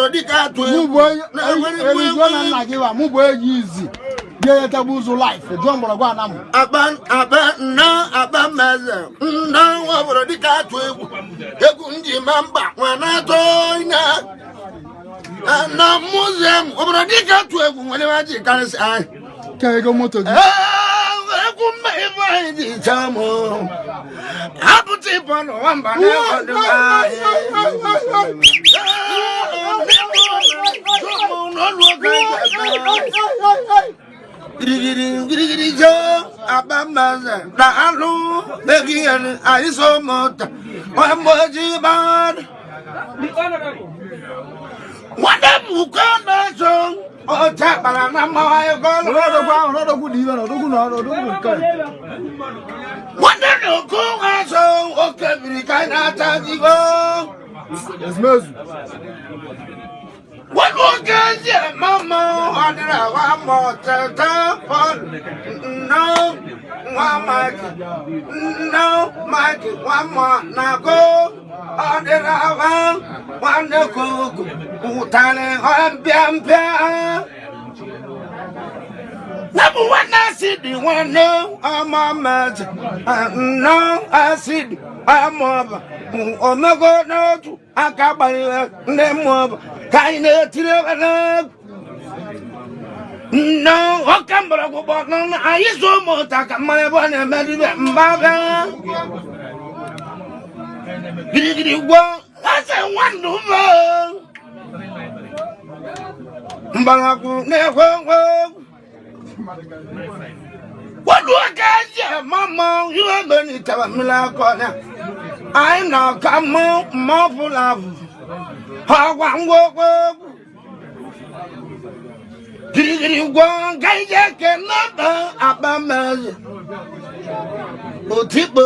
dika to mu boy easy yeah tabuzo life John Borogwa Anam aban na aban meze na wa dika to egwu ndi mamba wana to ina na museum obro dika to egwu nwale waji kan sai kego moto gi egwu mbe di chamo abuti pono wamba na Giri jo abamaza da alu begian aiso mota wamboji ban wada bukana so ota bala na mawa ko no do di no do kan wada no ko aso o kebiri kana ta jigo esmezu what was that, Mama? Under our motor, no, no, Mike, one more, now go. Under our one cook, who tell him, Biampa. Number one, I see the one, no, I'm a match. No, I see, I'm over. Oh, no, go, no, I can't buy them over. Kaine tire no okambra go bot no ayizo mota kamale bone medibe mbaga gidi wo ase wandu mo mbaga ku ne wo wadu akaje mama you beni tabamila ko na I know come more full of Giri wong gaije kenapa abamaz Otipo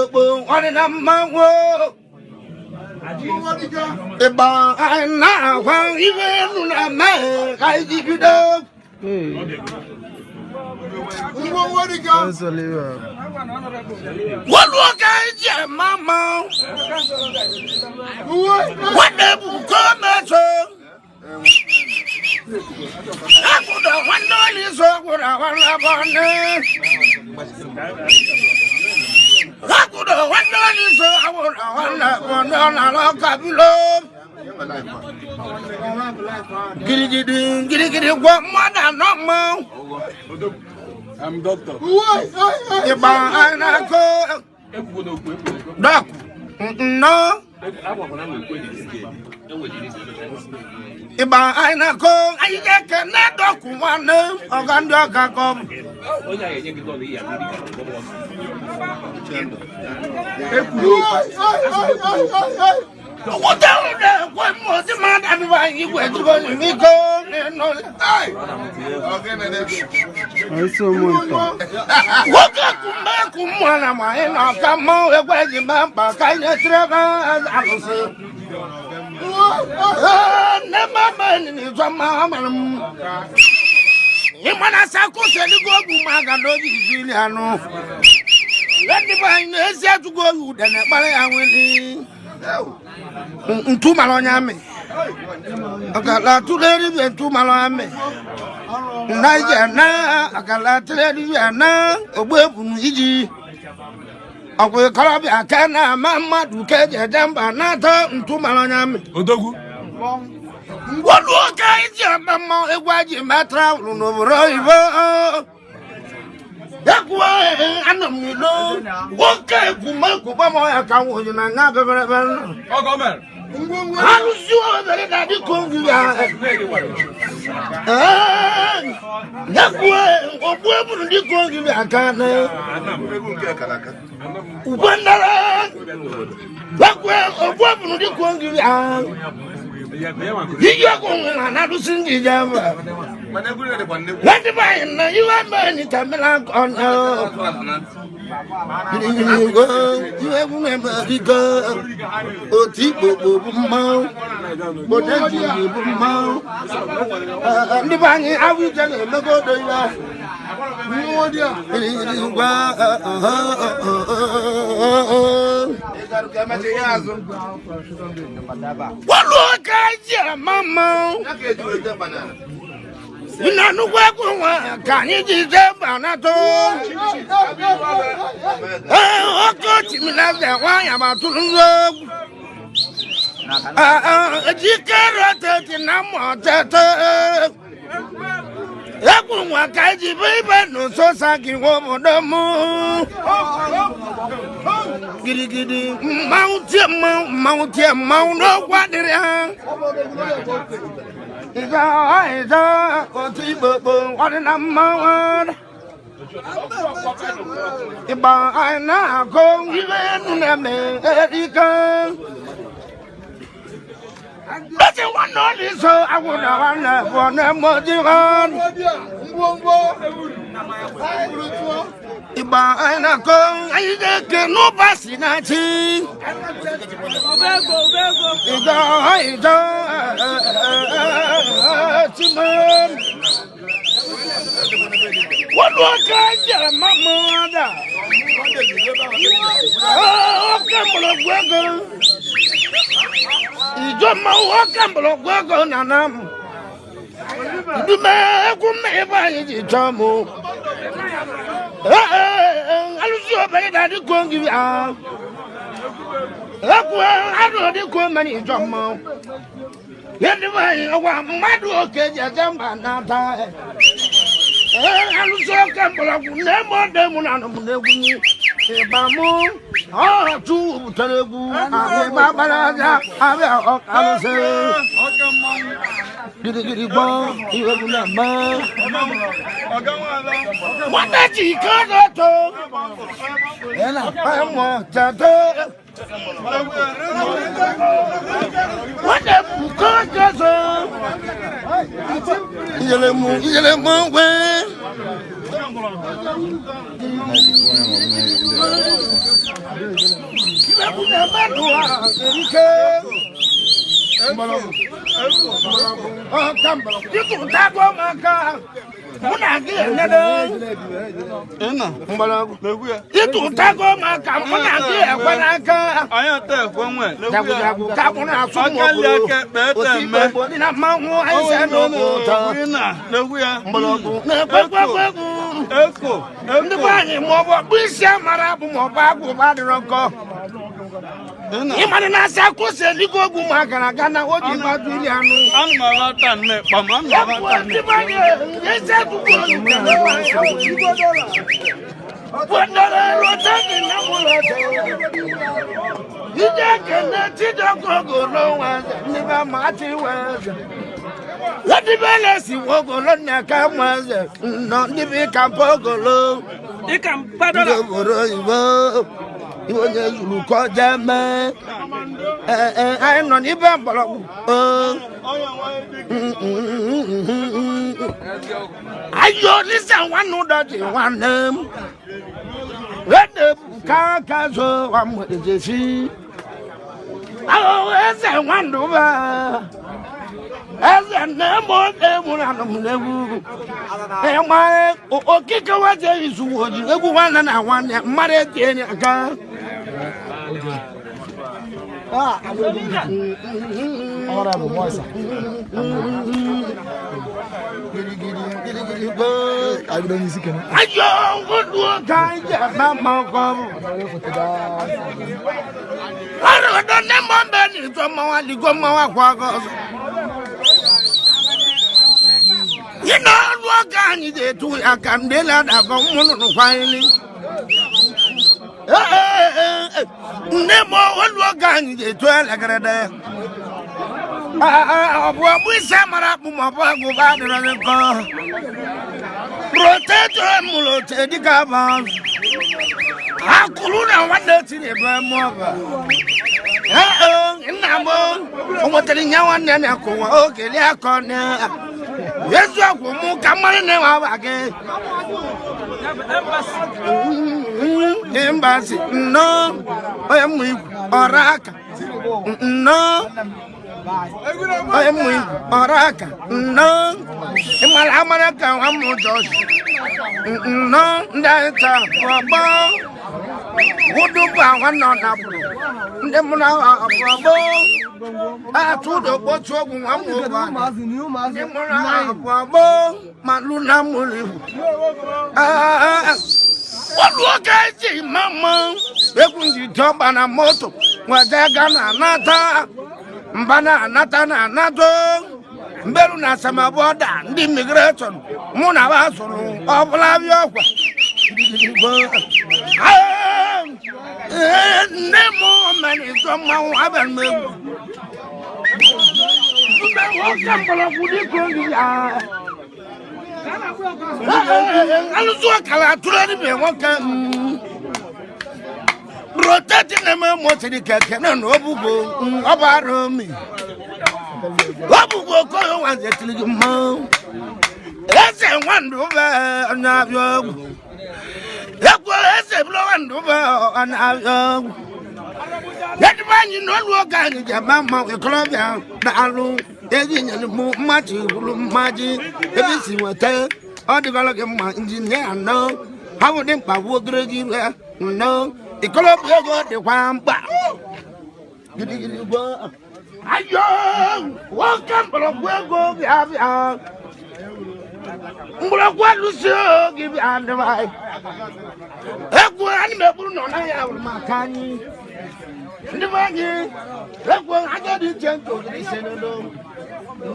wana mawo Eba na wang even na ma gaiji bido What gaije mama What the come I could have one dollar so good. I could have one dollar so I would have one dollar. Giddy, what mother, no more. I'm doctor. Doc, no. Iba ai na ko ai ke na do ku wane ogando ka ko what the what more the man and why you went to go me go no ai so monta what ku mwana ma na ka mo e kwa ji ba ka ne trega alusi never man in his mamma. You want to go to the Maganovi, Juliano. Let me find a set to go, then I went to Malonami. I got lot to ladies and to Malami. Niger, I got lot to ladies and now a web from Iji. I will call up a can, Mamma, to catch a damn banana to Malonami. Odogu. What look at you, Mamma? A wagon matter, no river. That way, Anam, you know. What can you make up my account with another? Oh, come on. How sure that you come to that way, what will you go to the account? That way, what will you go to the you are going to sing it. Let the man, you are many time on you have remember the girl, oh, Tipo, Mount, but then you Mount. And the man, I will tell you, look at Mama. Ina nukwe kuwa kani jizeba na to. Oko chimilaze wanya matulungo. Jikera tete na motete. Ekunwa kaji bibe nuso saki womodomu. Gidi gidi mountain no kwadire. Iza otibo wadina mawad. Iba aina ko ibe nuneme erika. But you want all this, so I would have one emojihan. Iba aina ko aide no basinachi. Ida Timon. What was I, Mamma? Oh, come on, Ijoma wakambolo gwego nanam. Dume kume ba yiji tomo. Alusi obere dadi kongi ya. Akwa ado di ko mani jomo. Yendi ba wa madu okeje jamba nata. Alusi okambolo kunne mo demu nanu muneguni. Ebamu oh tu teregu ave babalaja ave okamse gidi bon iwe guna ma wata chikodo to ena pamo tato wata bukodo so yele mu we Ndị anyị mọbọ bisi mara bụ mọbọ agwụ badịrọkọ. Ịmadị na-asị akwụsị eluigwe ogwu ma gara aga na o ji gbadu ili anụ. Anụ ma bata nne kpam anụ ma bata nne. Eze akwụkwọ Wondere rotani na mulote. Ije kene tidoko golo waza niba mati waza. Lati bele si wogolo na kamwaza no nibi kampogolo. Ikampadala. Goro iwo. Iwo nye zulu ko jame. Ai no niba mbolo. Ayo listen one no doti one name. Wede kakazo wa mwejesi. Ayo eze wanduba. Eze nemo demu na mnebu. Ema okike waje isu woji. Egu wana na wane mare tieni aka. Honorable Moisa. I don't see him. Ayo wodu kanje mama ko. Aro do nemo be ni to ma wa di go ma wa kwa ko. You know what can you do to a candela that go on finally? Nemo what can you do to a grade? We samara Pumapa go back to the car. Protect Mulote di Gavan. I couldn't want that in a grandmother. Namo, what telling you one and I go, okay, I can't. Yes, I will come on now again. Embassy, no, I am with Oraka. No, I am with Oraka. No, in my America, I'm more George. no ndata baba wudu ba wana na bro ndemuna baba atudo botu ogun amu ba ndemuna baba maluna muli Woluokeji mama ekunji toba na moto wadaga na nata mbana nata na nato mbelu na sama boda ndi migration muna basulu obla byokwa nemo mani zoma aban me mbe wakambala kudi kongi ya aluzo kala turani be waka rotate na me motiri keke na no bugo obaro mi obugo ko wanze tiligi ma ese wandu ba na byo ekwo ese blo wandu ba na byo yadmanyi no lo ga ni jama ma e kolobia na alu eginya ni mu machi bulu maji ebisi wata odigala ke ma engineer no hawo dem pa wo gregi no ikolobia go de kwamba gidi go ayo welcome bro go bia bia ngula kwa lucio gibi ande bai ekwo ani me buru no na ya makani ndivanye ekwo agadi chento di senelo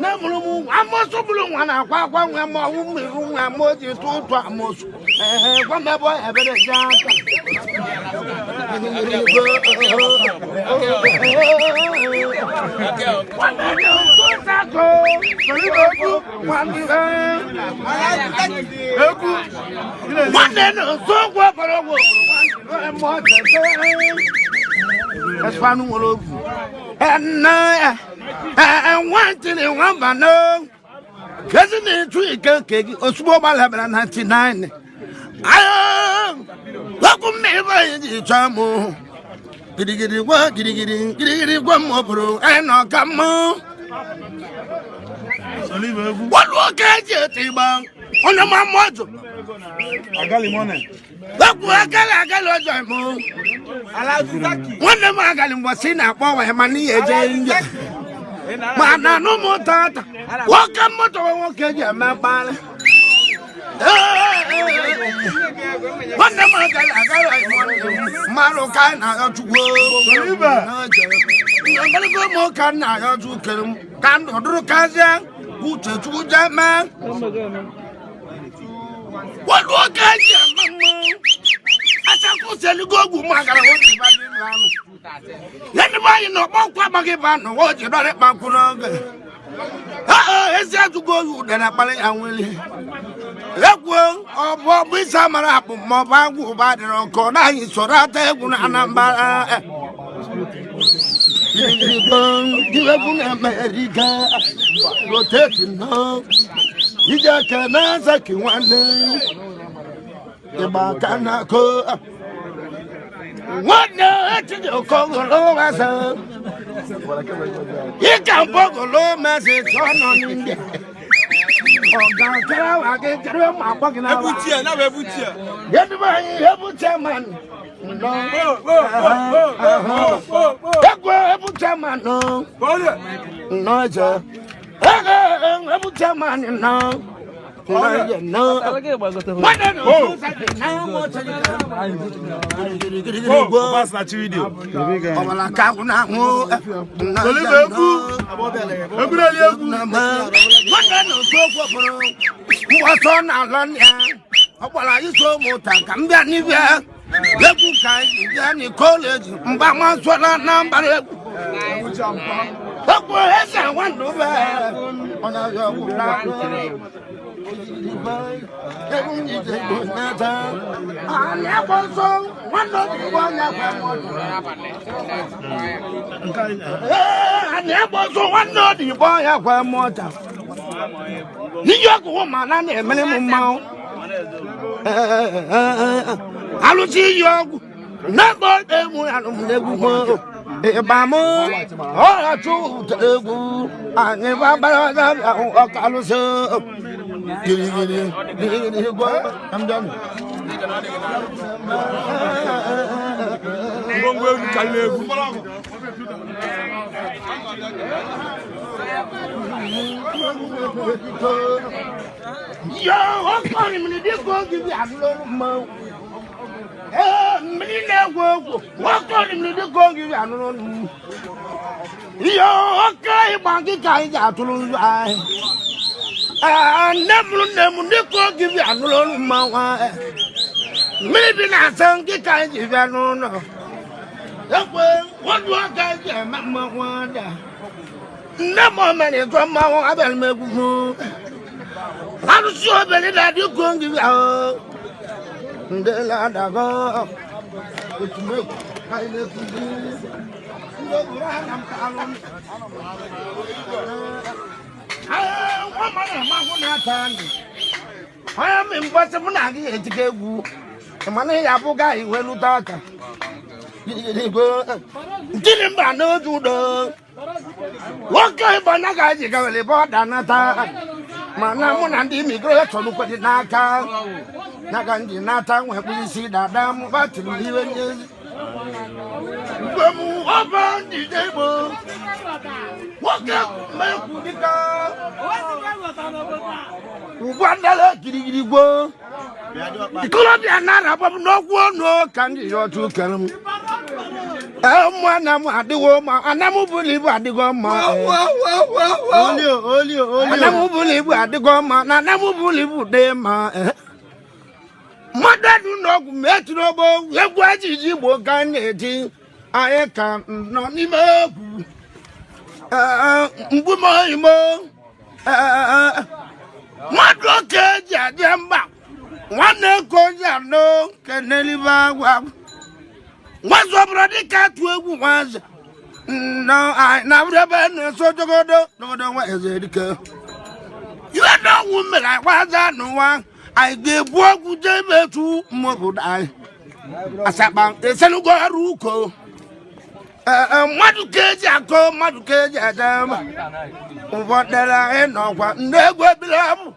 na mulumu amoso bulu nwana kwa nwa mo umi nwa moji tutu amoso kwa mebo ebere jaka and one thing in one man, cousin in 3 or small ball 99. I am welcome me the chamo. Giddy work, giddy one more bro, and not come on. What work at your table? On the motto. I got him on it. Look, I got one of my got him was in a boy, money, a change. Mana no more tata. Welcome moto walk ya mabala. Wanda magala Maroka na to go. Ngala go mo kan na ya tu kerum. Kan oduru kaza. Buche tu jama. What walk ya mama. Asa ko selu go gu magala won ba ni lanu. Yeni ba yi no bo kwa bagi ba no wo je dore pa kuno. Esa tu go yu de na pale anwele. Egwu obo bisa mara apu mo ba gu ba de ronko na yi sorata egwu na Anambra. Egwu na America. Rotate no. Ija kana saki wane. Eba kana ko. What no to the Congo Massa? You can Pogolo message on India. I get my pocket. Get my chairman. No, sir. No. No, Pass that video. Ibamu, all true to the good, and if I I'm done. Yo, I'm calling me to go give you a little more. What on him to go give you a little. Yo, okay, Banky Kaija to lose. I never go give you a little more. Maybe not some get Kaija if I don't know. What do I get, Mamma Wanda? No more money from my other move. I'm sure that you couldn't give out. The land I go, which make I live to do. I am impossible to get woo. The money I forgot when you talk. Didn't buy no to the what kind of Naga you go report another. Manamon and the immigration look at the Naka. Nagandi Nata when we see that damn battle even. Open the table. Walk up, Makuka. $1 giddy go. The Columbia Nana, but no one no candy or two column. One at the woman, and I won't believe at the goma. And I won't believe at the goma, and I won't believe them. Mother do not met no what is you can eating? I can't not even. Woman, what look at Jamba? One no no can live. What's up, Radical to was? No, I never been so to go. No, what is it? You are no woman, I was that no one. I gave work with them to Mobu. I sat back, the Senuga Ruko. Madukage, Madukage, them. What that I know, what never belong.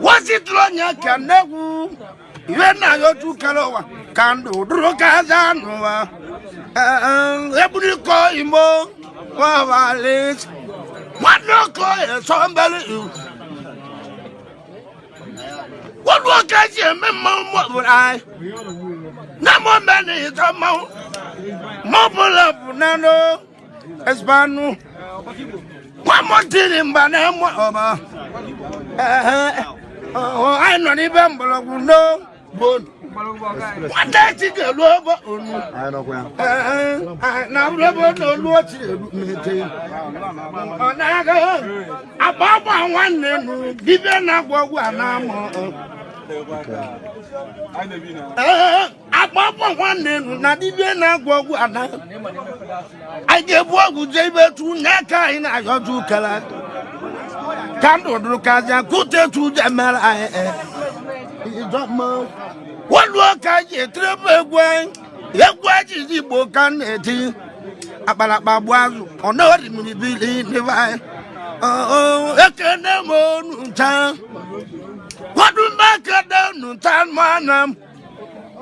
Was it long? You can never. You are not your two Kaloa. Can do Drukazanova. Every call him more. What no call somebody? What work I see, Mamma? Would I? No more money is a mount. Mobile up, Nano, Espano. One more thing, Banama. Oh, I'm not even below. What does it go over? I don't know. Now, no, what you about one name, given up what about one name, not even up what I gave what would they be to Naka in I got to color. Can't look at good to the Mel. What work I get trouble going? What is the book and eating? About Babuaz or not in the building divine. Oh, I can't know town. What do back down town, Manam?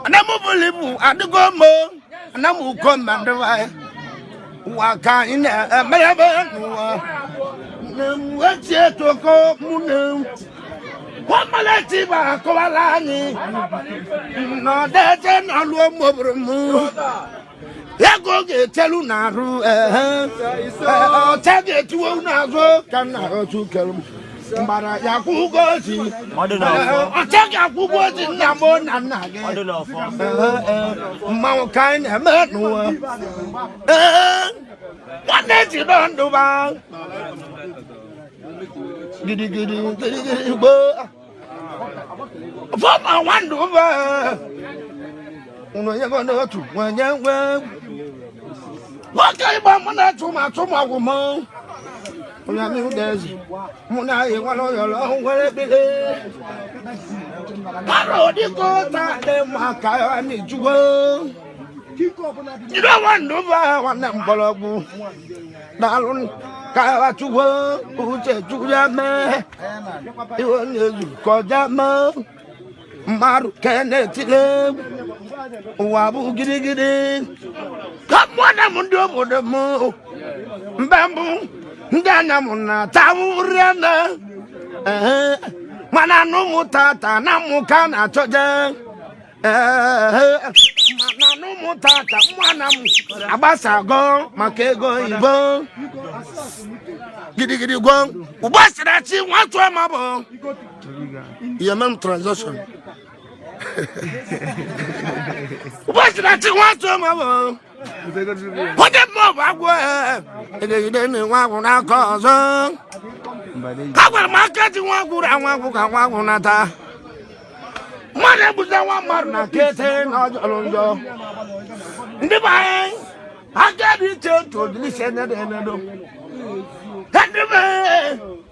And I'm believe at the go more, and I will come and divine. What kind of what's yet to go? What malachi ba koalani? No, that's an alum. Ya go get telunaru. Tag it to Nazo, can I to Kelm? But I go see. I take a good word in Namon and I don't know. Mount kind of man. What did you don't do about? Giddy, for my one over. When you're going to, when you're well, what kind of money to my woman? When I knew there's one eye, one of your long way. I wrote it go that them, I need to go. You don't want to buy one Mbologu. Dalun, Kawatuwa, Uche Juyame, you only Kojama, Maru Kenetile, Wabu Giddy. Come on, I'm on the mo. Bamboo, Danamuna, Tawuriana, Manano Mutata, Namukana, Toja. Manano Mutata, Manam, Abasago, Makego, Ibo, Giddy go. What's that? You want to mabo? Yemen transaction. What's that? You want to mabo? What the mob I wear? It didn't want to cause. I will market you one good and one book and one another. Mother was the one marna kitten or Alonso. Divine, I got it to listen at the end of the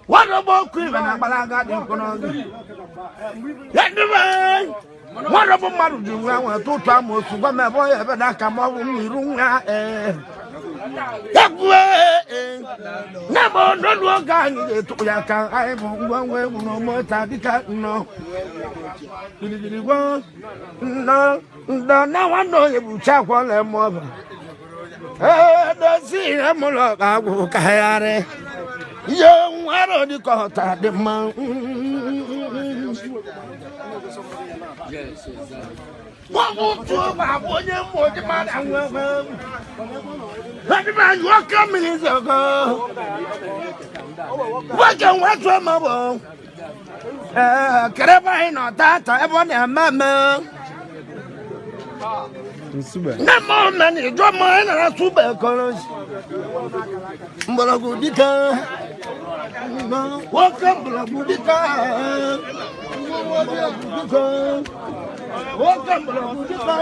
what about Queen and Balaga in Konogi? What about Maru? I want to come with one boy ever that come out with me room. That way, never don't walk on to Yaka. I have one way no more Tadika. No, no, now I know you will check one and more. Don't see him look out. Young, I don't call that the mountain. What would you have when you more the man and woman? What man you are coming in the girl? What can watch your mother? Carabine or that, I want a mamma. No more money, drop mine and a super colors. But a good dicker. Welcome, Budika. Welcome, Budika.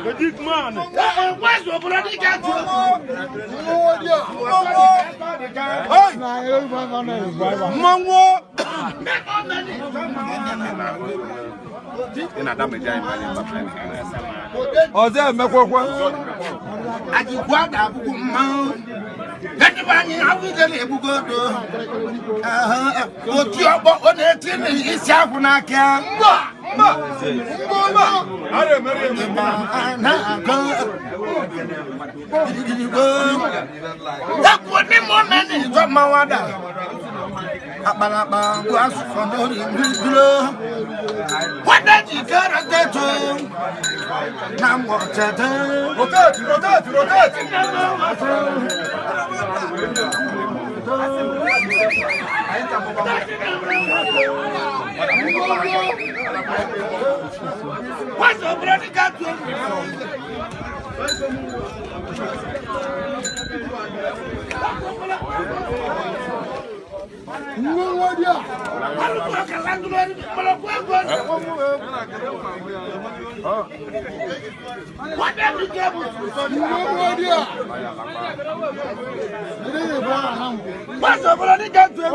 The big man. Where's your bloody cat? Mongo. Ọ̀sẹ̀ mẹ́kọ̀ọ́kọ́. Àjìkwádà àbúkù mọ́. Lẹ́ni bá yín àwùjọ lè búkọ́ tó. Òtí ọgbọ́ ó lè tí ní ìsì àfúnà kíá. Mbọ̀. Ìgbà àná àkọ́. Dàpọ̀ ní mọ́ mẹ́ni ìjọba wa dà. Àpàlàpà kó àsùfọ̀ lórí dúró. Wọ́n dájì kẹ́rọ̀ tẹ́tọ́. Náà mọ̀ tẹ́tẹ́. Rotate. What's your bloody cat? What's your bloody cat to a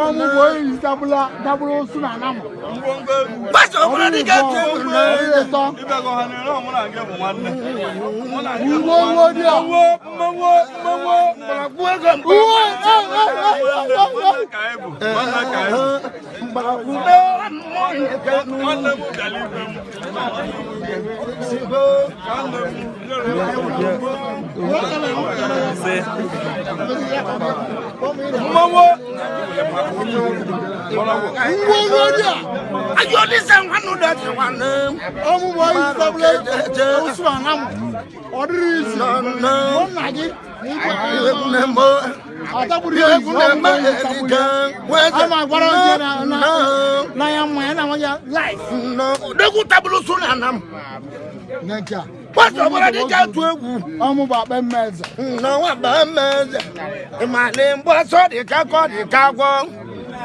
I'm about Mez. No, about Mez. My name was the Caco, the Cago.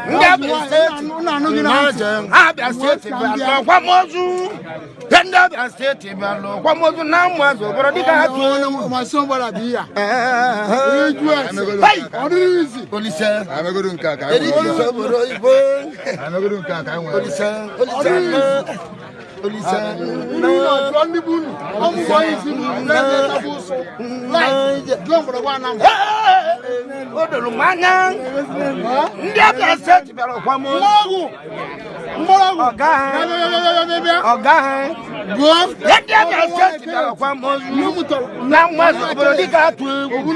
I've been saying, one more. Yanda be state be lo kwa mozu na mwazo bro dika atu my son brother be here hey easy police amegodu nkaka police bro ibo amegodu nkaka police no Johnny Bunu omu boy isi na tabuso like John brother wa Anam odolu manya ndi abia state be lo kwa mozu ọ̀gá go yẹ́dí ẹ̀dá sẹ́ẹ̀tì bẹ̀rẹ̀ fún amóhùn náà wọ́n sọ bọ̀rọ̀ ní ká tó ewu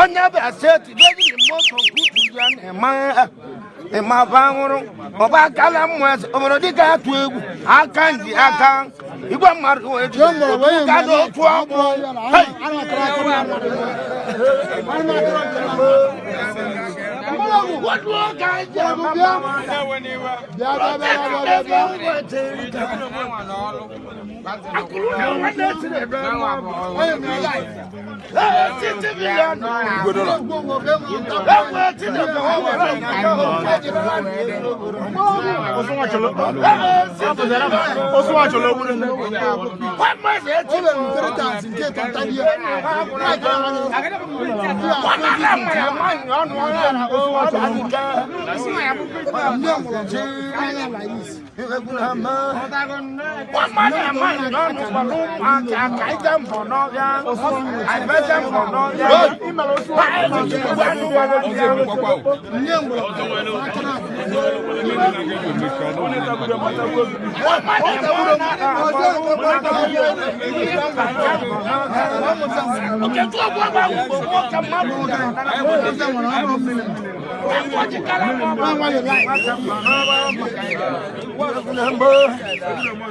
ọ̀nyá bẹ̀rẹ̀ sẹ́ẹ̀tì bẹ́ẹ̀ ni mọ́tò kútu yẹn ẹ̀ma fáwọn ọba kálá mọ́ ẹ̀sẹ̀ bọ̀rọ̀ ní ká tó ewu akáǹdì aka ìgbà márùn ún ètò kádó tó ọ̀bọ̀ wọ́n dúró ká jẹ́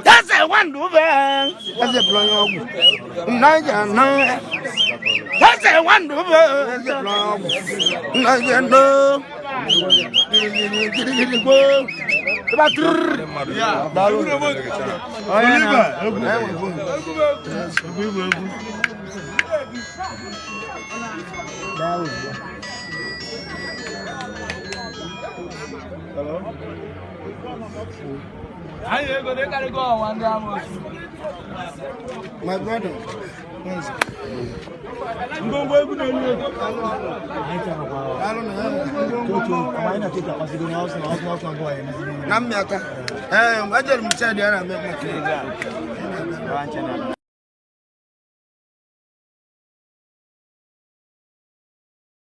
that's a one do that's a blow that's a one do my brother. Namiaka. Wajar mchadi ana